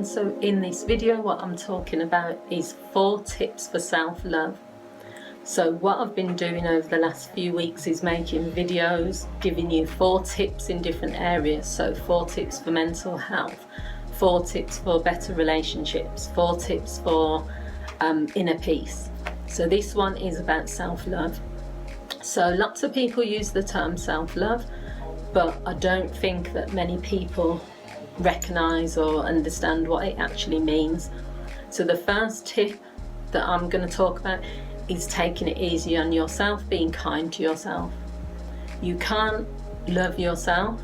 again. So in this video what I'm talking about is 4 tips for self-love. So what I've been doing over the last few weeks is making videos giving you 4 tips in different areas. So 4 tips for mental health, 4 tips for better relationships, 4 tips for inner peace. So this one is about self-love. So lots of people use the term self-love, but I don't think that many people recognize or understand what it actually means. So the first tip that I'm going to talk about is taking it easy on yourself, being kind to yourself. You can't love yourself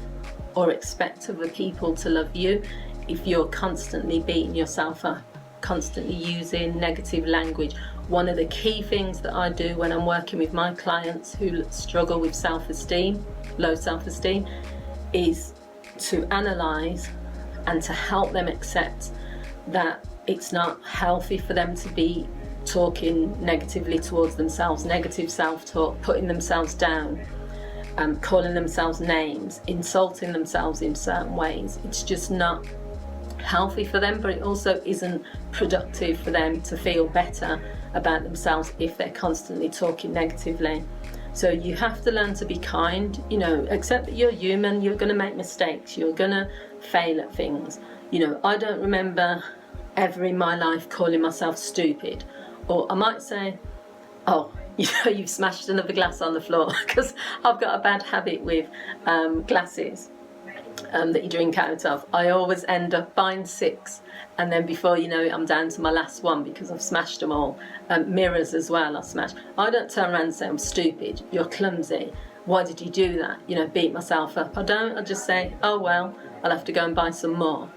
or expect other people to love you if you're constantly beating yourself up, constantly using negative language. One of the key things that I do when I'm working with my clients who struggle with self-esteem, low self-esteem, is to analyse and to help them accept that it's not healthy for them to be talking negatively towards themselves, negative self-talk, putting themselves down, calling themselves names, insulting themselves in certain ways. It's just not healthy for them, but it also isn't productive for them to feel better about themselves if they're constantly talking negatively. So you have to learn to be kind, accept that you're human, you're going to make mistakes, you're going to fail at things. I don't remember ever in my life calling myself stupid, or I might say, oh, you've smashed another glass on the floor, because I've got a bad habit with glasses that you drink out of. I always end up buying 6, and then before you know it, I'm down to my last one because I've smashed them all. Mirrors as well, I smash. I don't turn around and say, I'm stupid, you're clumsy, why did you do that? Beat myself up. I don't. I just say, oh well, I'll have to go and buy some more.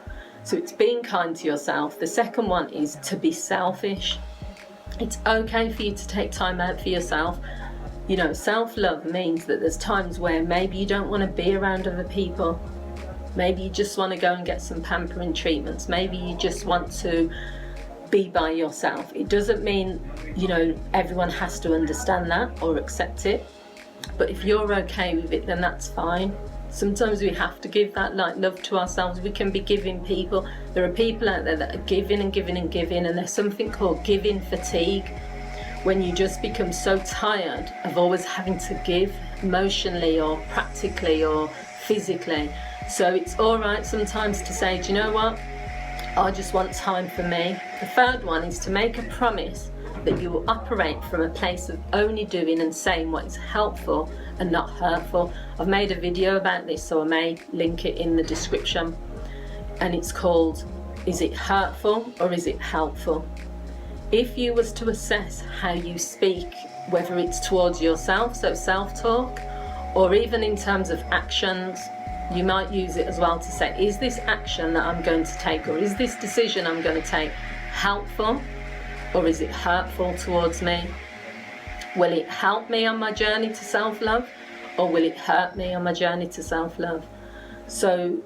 So it's being kind to yourself. The second one is to be selfish. It's okay for you to take time out for yourself. Self-love means that there's times where maybe you don't want to be around other people. Maybe you just want to go and get some pampering treatments. Maybe you just want to be by yourself. It doesn't mean, everyone has to understand that or accept it. But if you're okay with it, then that's fine. Sometimes we have to give that love to ourselves. We can be giving people. There are people out there that are giving and giving and giving, and there's something called giving fatigue, when you just become so tired of always having to give emotionally or practically or physically. So it's all right sometimes to say, do you know what? I just want time for me. The third one is to make a promise that you will operate from a place of only doing and saying what is helpful and not hurtful. I've made a video about this, so I may link it in the description. And it's called, is it hurtful or is it helpful? If you was to assess how you speak, whether it's towards yourself, so self-talk, or even in terms of actions, you might use it as well to say, is this action that I'm going to take, or is this decision I'm going to take helpful, or is it hurtful towards me? Will it help me on my journey to self-love, or will it hurt me on my journey to self-love? So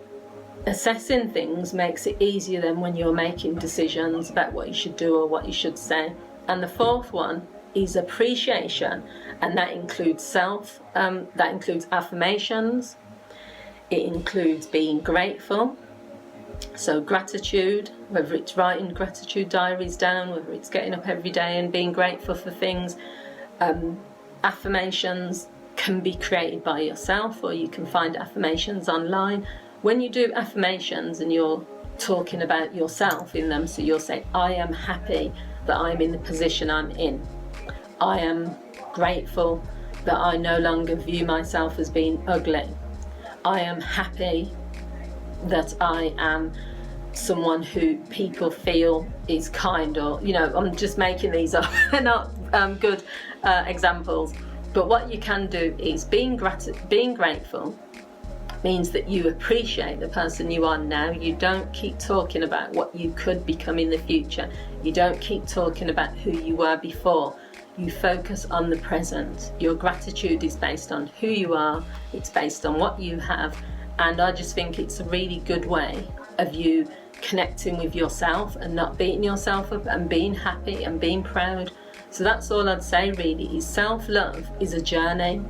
assessing things makes it easier than when you're making decisions about what you should do or what you should say. And the fourth one is appreciation, and that includes that includes affirmations. It includes being grateful. So gratitude, whether it's writing gratitude diaries down, whether it's getting up every day and being grateful for things. Affirmations can be created by yourself, or you can find affirmations online. When you do affirmations and you're talking about yourself in them, so you'll say, I am happy that I'm in the position I'm in. I am grateful that I no longer view myself as being ugly. I am happy that I am someone who people feel is kind, or I'm just making these up. They're not good examples, but what you can do is being grateful means that you appreciate the person you are now. You don't keep talking about what you could become in the future. You don't keep talking about who you were before. You focus on the present. Your gratitude is based on who you are. It's based on what you have. And I just think it's a really good way of you connecting with yourself and not beating yourself up, and being happy and being proud. So that's all I'd say really, is self-love is a journey.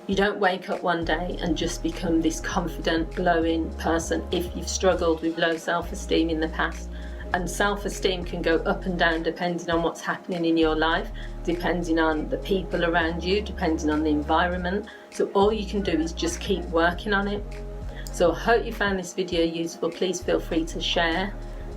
You don't wake up one day and just become this confident, glowing person if you've struggled with low self-esteem in the past. And self-esteem can go up and down depending on what's happening in your life, depending on the people around you, depending on the environment. So all you can do is just keep working on it. So I hope you found this video useful. Please feel free to share,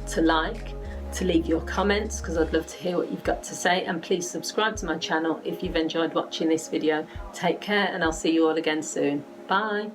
to like, to leave your comments, because I'd love to hear what you've got to say. And please subscribe to my channel if you've enjoyed watching this video. Take care, and I'll see you all again soon. Bye.